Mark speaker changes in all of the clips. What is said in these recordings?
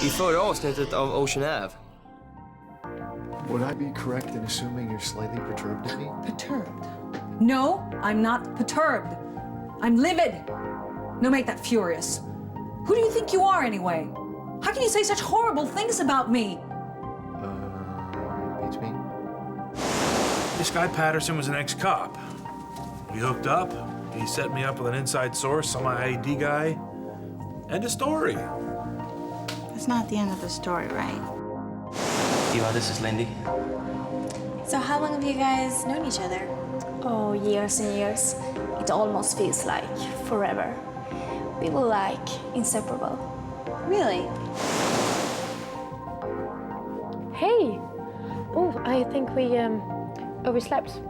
Speaker 1: I förra avsnittet av Ocean Ave.
Speaker 2: Would I be correct in assuming you're slightly perturbed at me?
Speaker 3: Perturbed? No, I'm not perturbed. I'm livid. No, make that furious. Who do you think you are, anyway? How can you say such horrible things about me?
Speaker 2: Beats me.
Speaker 4: This guy Patterson was an ex-cop. We hooked up. He set me up with an inside source, some ID guy. End of story.
Speaker 5: That's not the end of the story, right?
Speaker 1: This is Lindy.
Speaker 6: So how long have you guys known each other?
Speaker 7: Oh, years and years. It almost feels like forever. We were like inseparable.
Speaker 6: Really?
Speaker 7: Hey! Oh, I think we overslept.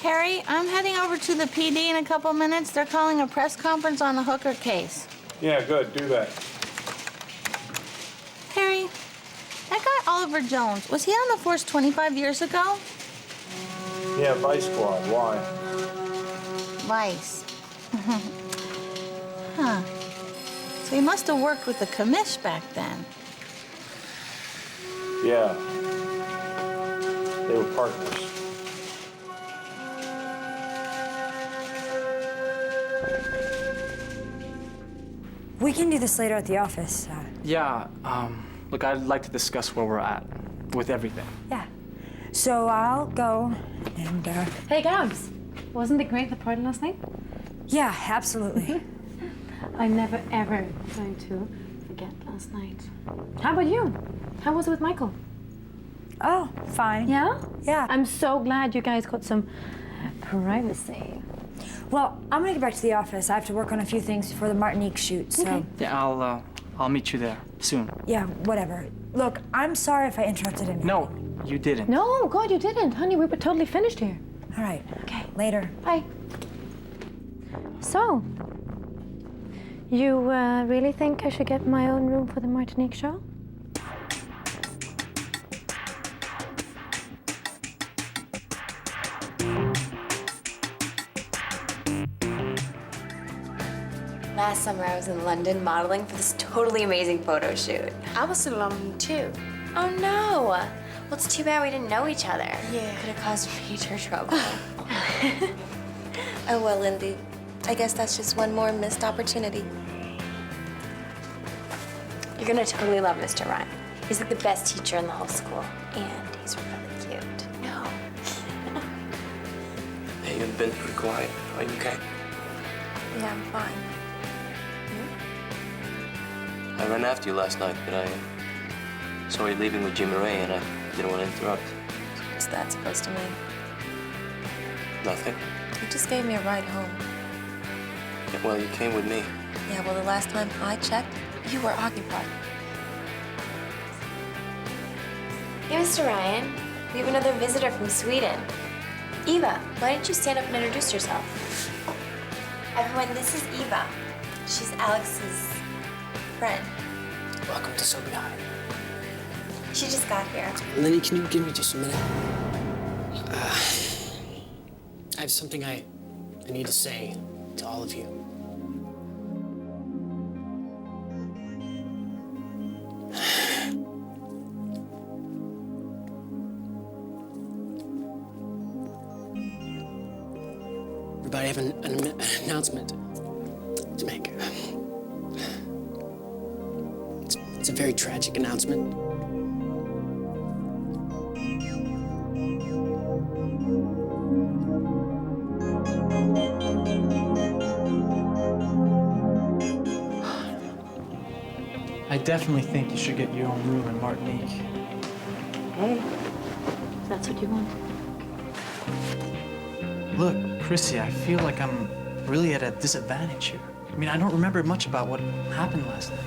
Speaker 5: Harry, I'm heading over to the PD in a couple minutes. They're calling a press conference on the Hooker case.
Speaker 4: Yeah, good. Do that.
Speaker 5: Harry, that guy Oliver Jones, was he on the force 25 years ago?
Speaker 4: Yeah, Vice Squad. Why?
Speaker 5: Vice. Huh. So he must have worked with the commish back then.
Speaker 4: Yeah. They were partners.
Speaker 8: We can do this later at the office.
Speaker 9: Yeah, look, I'd like to discuss where we're at with everything.
Speaker 8: Yeah. So I'll go and,
Speaker 7: Hey, Gabs. Wasn't it great, the party last night?
Speaker 8: yeah, absolutely.
Speaker 7: I'm never, ever going to forget last night. How about you? How was it with Michael?
Speaker 8: Oh, fine.
Speaker 7: Yeah?
Speaker 8: Yeah.
Speaker 7: I'm so glad you guys got some privacy.
Speaker 8: Well, I'm gonna get back to the office. I have to work on a few things before the Martinique shoot, so...
Speaker 7: Okay.
Speaker 9: Yeah, I'll meet you there soon.
Speaker 8: Yeah, whatever. Look, I'm sorry if I interrupted him.
Speaker 9: No, you didn't.
Speaker 7: No, God, you didn't. Honey, we were totally finished here.
Speaker 8: All right.
Speaker 7: Okay.
Speaker 8: Later.
Speaker 7: Bye. So, you really think I should get my own room for the Martinique show?
Speaker 6: Last summer I was in London modeling for this totally amazing photo shoot.
Speaker 10: I was in London too.
Speaker 6: Oh no! Well, it's too bad we didn't know each other.
Speaker 10: Yeah.
Speaker 6: Could have caused major trouble.
Speaker 10: Oh well, Lindy. I guess that's just one more missed opportunity.
Speaker 6: You're gonna totally love Mr. Ryan. He's like the best teacher in the whole school. And he's really cute.
Speaker 1: No. Hey, you've been pretty quiet. Are you okay?
Speaker 10: Yeah, I'm fine.
Speaker 1: I ran after you last night, but I saw you leaving with Jim Ray, and I didn't want to interrupt.
Speaker 10: What's that supposed to mean?
Speaker 1: Nothing.
Speaker 10: You just gave me a ride home.
Speaker 1: Yeah, well, you came with me.
Speaker 10: Yeah, well, the last time I checked, you were occupied.
Speaker 6: Hey, Mr. Ryan. We have another visitor from Sweden. Eva, why didn't you stand up and introduce yourself? Everyone, this is Eva. She's Alex's friend.
Speaker 1: Welcome to So Behind.
Speaker 6: She just got here.
Speaker 11: Lenny, can you give me just a minute? I have something I need to say to all of you. Everybody, I have an announcement to make. It's a very tragic announcement.
Speaker 9: I definitely think you should get your own room in Martinique.
Speaker 12: Hey, if that's what you want.
Speaker 9: Look, Chrissy, I feel like I'm really at a disadvantage here. I mean, I don't remember much about what happened last night.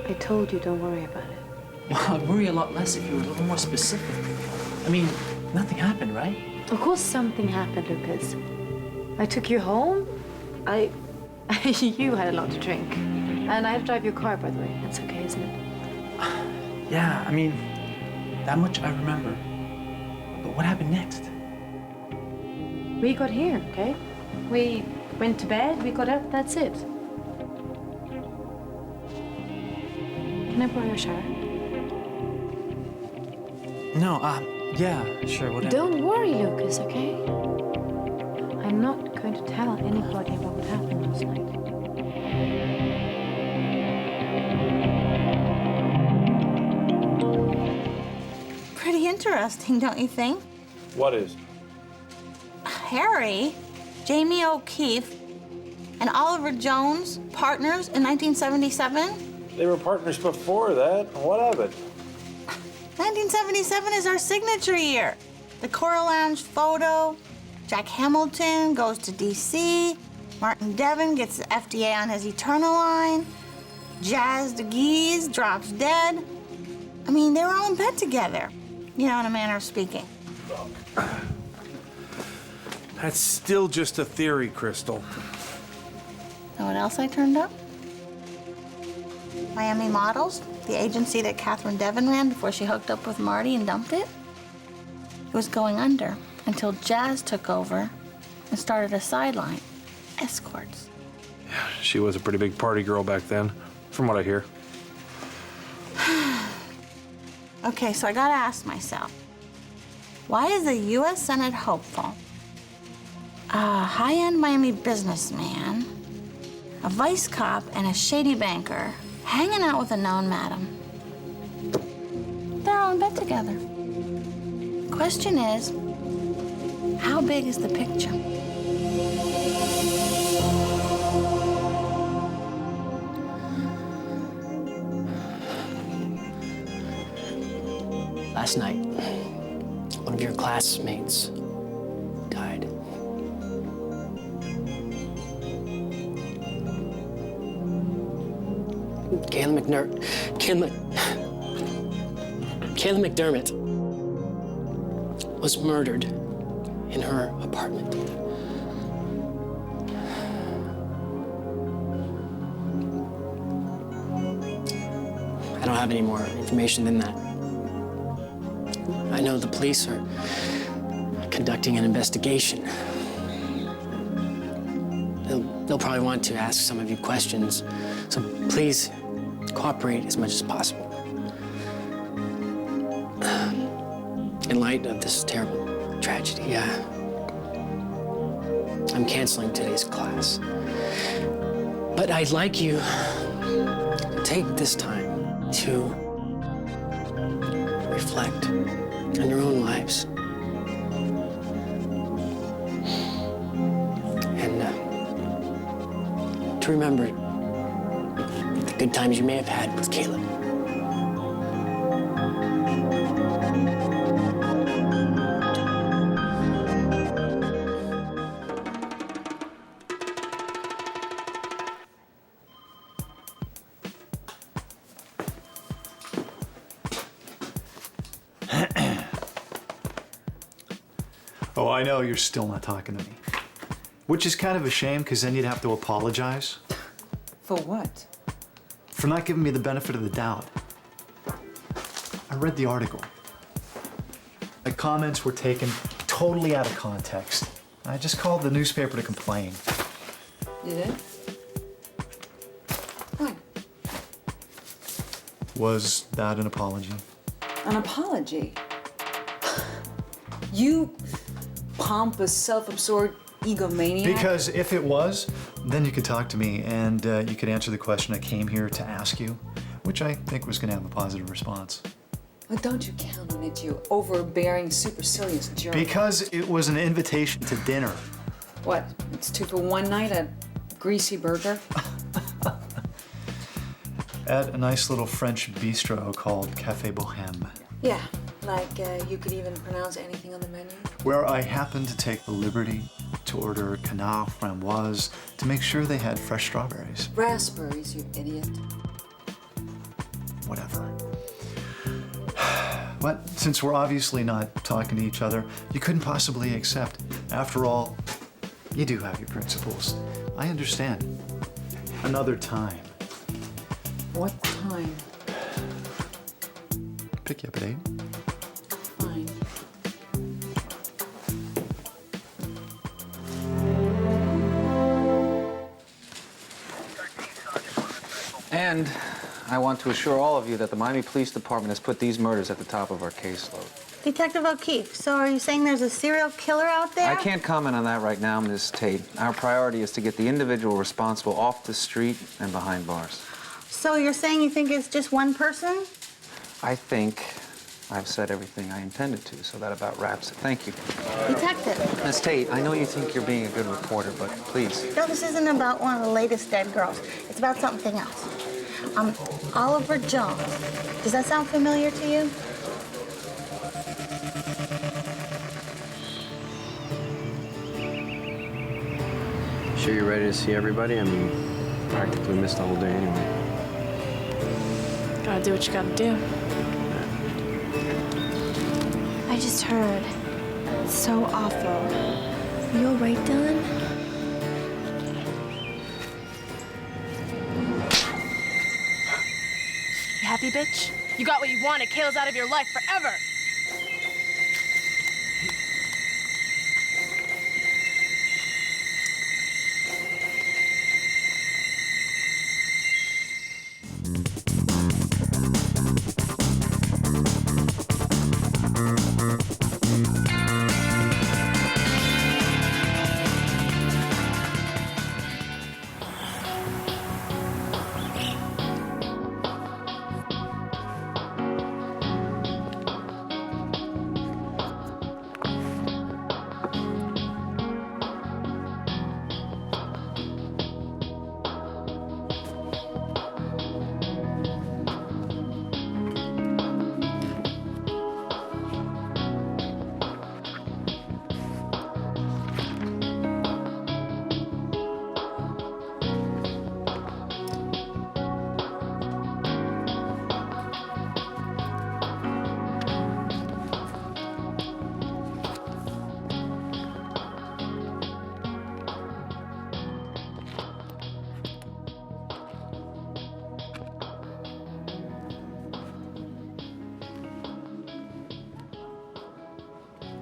Speaker 12: I told you, don't worry about it.
Speaker 9: Well, I'd worry a lot less if you were a little more specific. I mean, nothing happened, right?
Speaker 12: Of course something happened, Lucas. I took you home. You had a lot to drink. And I had to drive your car, by the way. That's okay, isn't it?
Speaker 9: Yeah, I mean, that much I remember. But what happened next?
Speaker 12: We got here, okay? We went to bed, we got up, that's it. Can I borrow your shower?
Speaker 9: No, yeah, sure, whatever.
Speaker 12: Don't worry, Lucas, okay? I'm not going to tell anybody about what happened last night.
Speaker 5: Pretty interesting, don't you think?
Speaker 4: What is?
Speaker 5: Harry, Jamie O'Keefe, and Oliver Jones, partners in 1977?
Speaker 4: They were partners before that. What of it?
Speaker 5: 1977 is our signature year. The Coral Lounge photo, Jack Hamilton goes to D.C., Martin Devon gets the FDA on his Eternal line, Jazz DeGuise drops dead. I mean, they were all in bed together, you know, in a manner of speaking.
Speaker 4: That's still just a theory, Crystal.
Speaker 5: Know what else I turned up? Miami Models, the agency that Catherine Devon ran before she hooked up with Marty and dumped it. It was going under until Jazz took over and started a sideline, escorts.
Speaker 4: Yeah, she was a pretty big party girl back then, from what I hear.
Speaker 5: Okay, so I gotta ask myself, why is a U.S. Senate hopeful, a high-end Miami businessman, a vice cop, and a shady banker hanging out with a known madam? They're all in bed together. Question is, how big is the picture?
Speaker 11: Last night, one of your classmates died. Kayla McDermott was murdered in her apartment. I don't have any more information than that. I know the police are conducting an investigation. They'll probably want to ask some of you questions, so please cooperate as much as possible. In light of this terrible tragedy, I'm canceling today's class. But I'd like you to take this time to reflect on your own lives. And to remember the good times you may have had with Caleb.
Speaker 2: Oh, I know you're still not talking to me. Which is kind of a shame, because then you'd have to apologize.
Speaker 3: For what?
Speaker 2: For not giving me the benefit of the doubt. I read the article. The comments were taken totally out of context. I just called the newspaper to complain.
Speaker 3: You did? Why?
Speaker 2: Was that an apology?
Speaker 3: An apology? You pompous, self-absorbed egomaniac?
Speaker 2: Because if it was, then you could talk to me and you could answer the question I came here to ask you, which I think was going to have a positive response.
Speaker 3: But don't you count on it, you overbearing, supercilious jerk.
Speaker 2: Because it was an invitation to dinner.
Speaker 3: What? It's 2 for 1 night at Greasy Burger?
Speaker 2: At a nice little French bistro called Café Bohème.
Speaker 3: Yeah, like you could even pronounce anything on the menu.
Speaker 2: Where I happened to take the liberty to order canale framboise to make sure they had fresh strawberries.
Speaker 3: Raspberries, you idiot.
Speaker 2: Whatever. But since we're obviously not talking to each other, you couldn't possibly accept. After all, you do have your principles. I understand. Another time.
Speaker 3: What time?
Speaker 2: Pick you up at 8.
Speaker 3: Fine.
Speaker 13: And I want to assure all of you that the Miami Police Department has put these murders at the top of our caseload.
Speaker 5: Detective O'Keefe, so are you saying there's a serial killer out there?
Speaker 13: I can't comment on that right now, Ms. Tate. Our priority is to get the individual responsible off the street and behind bars.
Speaker 5: So you're saying you think it's just one person?
Speaker 13: I think I've said everything I intended to, so that about wraps it. Thank you.
Speaker 5: Detective.
Speaker 13: Ms. Tate, I know you think you're being a good reporter, but please.
Speaker 5: No, this isn't about one of the latest dead girls. It's about something else. Oliver Jones. Does that sound familiar to you?
Speaker 1: Sure you're ready to see everybody? I mean, practically missed the whole day anyway.
Speaker 7: Gotta do what you gotta do.
Speaker 6: I just heard. It's so awful. Are you all right, Dylan?
Speaker 14: You happy, bitch? You got what you wanted. Kayla's out of your life forever.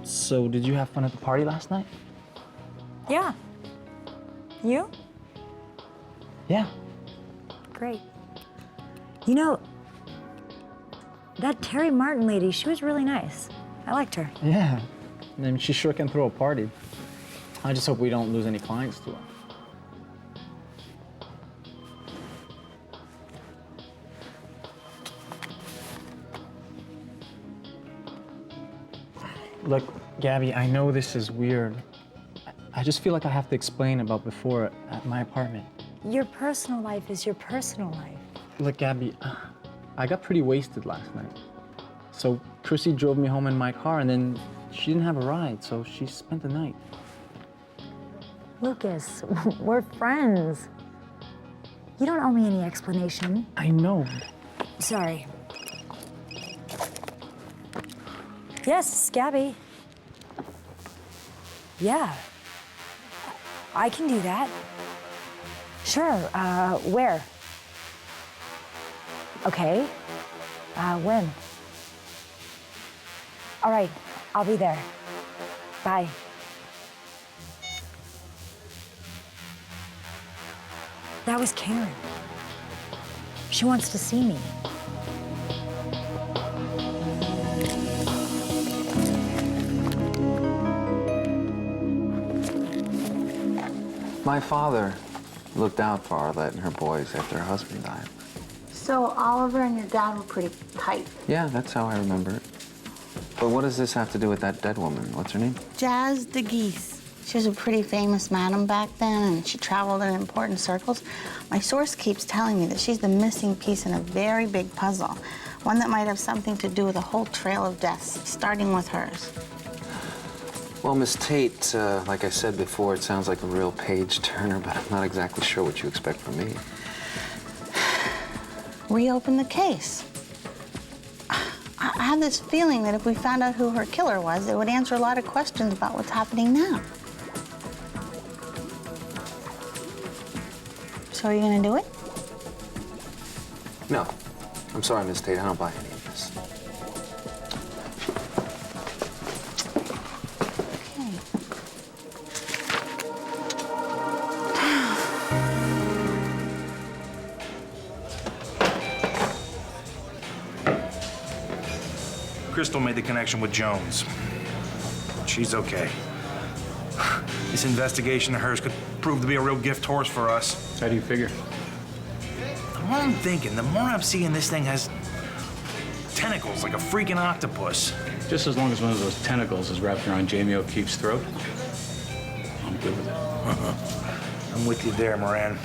Speaker 9: So, did you have fun at the party last night?
Speaker 8: Yeah. You?
Speaker 9: Yeah.
Speaker 8: Great. You know, that Terry Martin lady, she was really nice. I liked her.
Speaker 9: Yeah. I mean, she sure can throw a party. I just hope we don't lose any clients to her. Look, Gabby, I know this is weird. I just feel like I have to explain about before at my apartment.
Speaker 8: Your personal life is your personal life.
Speaker 9: Look, Gabby, I got pretty wasted last night. So Tracy drove me home in my car, and then she didn't have a ride, so she spent the night.
Speaker 8: Lucas, we're friends. You don't owe me any explanation.
Speaker 9: I know.
Speaker 8: Sorry. Yes, Gabby. Yeah. I can do that. Sure, where? Okay. When? All right, I'll be there. Bye. That was Karen. She wants to see me.
Speaker 13: My father looked out for Arlette and her boys after her husband died.
Speaker 5: So Oliver and your dad were pretty tight.
Speaker 13: Yeah, that's how I remember it. But what does this have to do with that dead woman? What's her name?
Speaker 5: Jazz de Geese. She was a pretty famous madam back then, and she traveled in important circles. My source keeps telling me that she's the missing piece in a very big puzzle, one that might have something to do with a whole trail of deaths, starting with hers.
Speaker 13: Well, Miss Tate, like I said before, it sounds like a real page-turner, but I'm not exactly sure what you expect from me.
Speaker 5: Reopen the case. I have this feeling that if we found out who her killer was, it would answer a lot of questions about what's happening now. So are you gonna do it?
Speaker 13: No. I'm sorry, Miss Tate, I don't buy any of this.
Speaker 4: Crystal made the connection with Jones. She's okay. This investigation of hers could prove to be a real gift horse for us.
Speaker 9: How do you figure?
Speaker 4: The more I'm thinking, the more I'm seeing this thing has tentacles like a freaking octopus.
Speaker 9: Just as long as one of those tentacles is wrapped around Jamie O'Keefe's throat, I'm good with it.
Speaker 4: I'm with you there, Moran.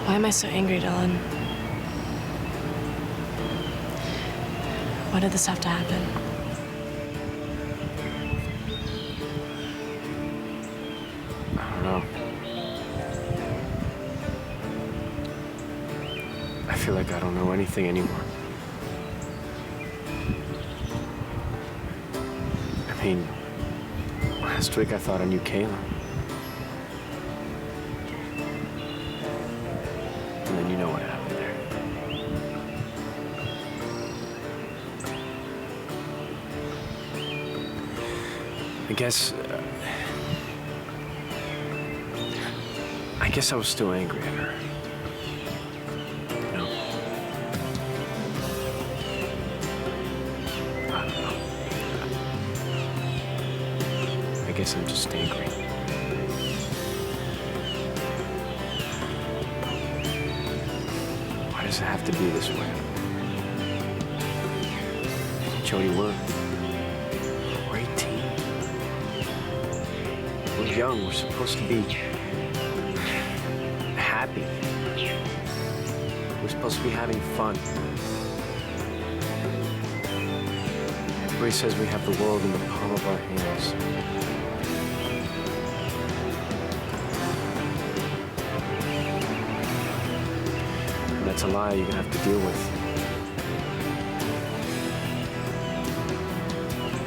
Speaker 14: Why am I so angry, Dylan? Why did this have to happen?
Speaker 1: I don't know. I feel like I don't know anything anymore. I mean, last week I thought I knew Kayla. And then you know what happened there. I guess I was still angry at her. You know? I don't know. I guess I'm just angry. Why does it have to be this way? Jody, we're 18. We're young. We're supposed to be happy. We're supposed to be having fun. Everybody says we have the world in the palm of our hands. And that's a lie you're gonna have to deal with.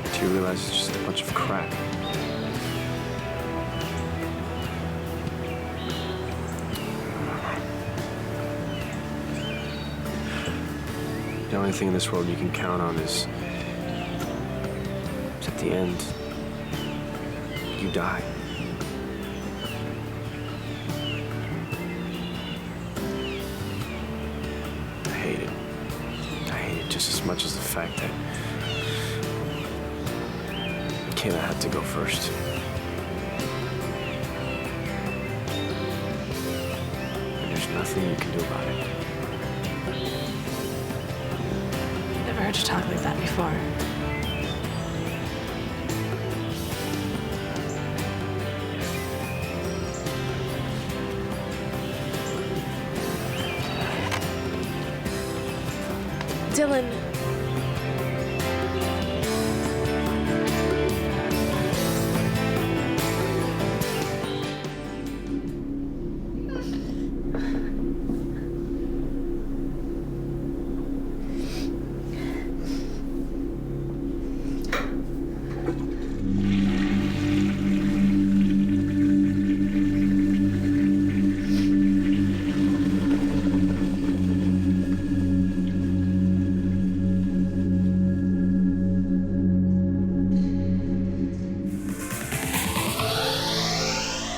Speaker 1: Until you realize it's just a bunch of crap. The only thing in this world you can count on is at the end, you die. I hate it. I hate it just as much as the fact that Kayla had to go first. And there's nothing you can do about it.
Speaker 14: Never heard you talk like that before. Dylan.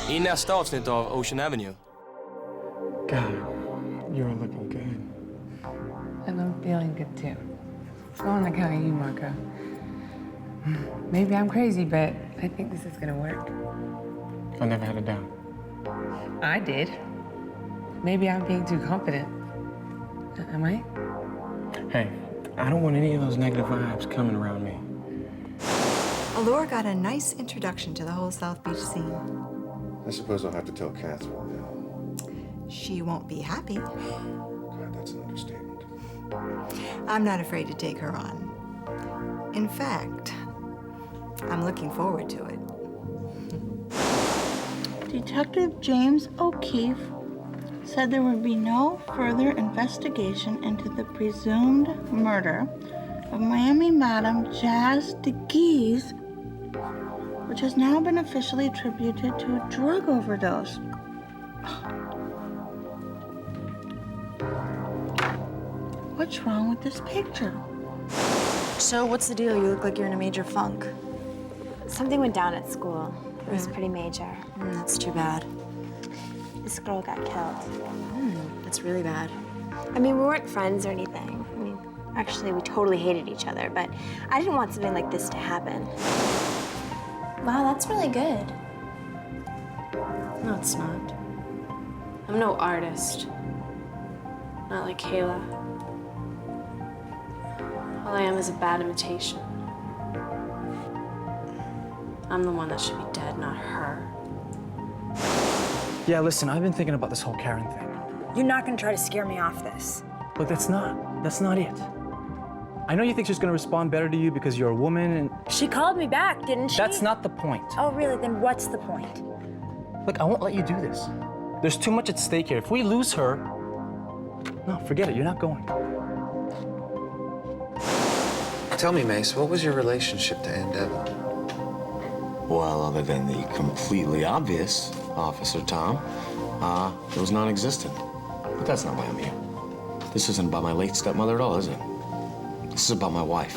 Speaker 1: I nästa avsnitt av Ocean Avenue.
Speaker 15: God, you're looking good.
Speaker 16: And I'm feeling good too.
Speaker 15: I want to count you, Marco. Maybe I'm crazy, but I think this is gonna work.
Speaker 9: I never had a doubt.
Speaker 15: I did. Maybe I'm being too confident. Am I?
Speaker 9: Hey, I don't want any of those negative vibes coming around me.
Speaker 16: Allure got a nice introduction to the whole South Beach scene.
Speaker 17: I suppose I'll have to tell Catherine now.
Speaker 16: She won't be happy.
Speaker 17: God, that's an understatement.
Speaker 16: I'm not afraid to take her on. In fact, I'm looking forward to it.
Speaker 5: Detective James O'Keefe said there would be no further investigation into the presumed murder of Miami Madam Jazz DeGeese, which has now been officially attributed to a drug overdose. What's wrong with this picture?
Speaker 10: So what's the deal? You look like you're in a major funk.
Speaker 6: Something went down at school. It was pretty major.
Speaker 10: That's too bad.
Speaker 6: This girl got killed.
Speaker 10: That's really bad.
Speaker 6: I mean, we weren't friends or anything. I mean, actually, we totally hated each other, but I didn't want something like this to happen. Wow, that's really good.
Speaker 10: No, it's not.
Speaker 6: I'm no artist. Not like Kayla. All I am is a bad imitation. I'm the one that should be dead, not her.
Speaker 9: Yeah, listen, I've been thinking about this whole Karen thing.
Speaker 8: You're not gonna try to scare me off this.
Speaker 9: Look, that's not it. I know you think she's gonna respond better to you because you're a woman and...
Speaker 8: She called me back, didn't she?
Speaker 9: That's not the point.
Speaker 8: Oh, really? Then what's the point?
Speaker 9: Look, I won't let you do this. There's too much at stake here. If we lose her... No, forget it, you're not going.
Speaker 13: Tell me, Mace, what was your relationship to Aunt Devin?
Speaker 18: Well, other than the completely obvious, Officer Thom, it was non-existent. But that's not why I'm here. This isn't about my late stepmother at all, is it? This is about my wife.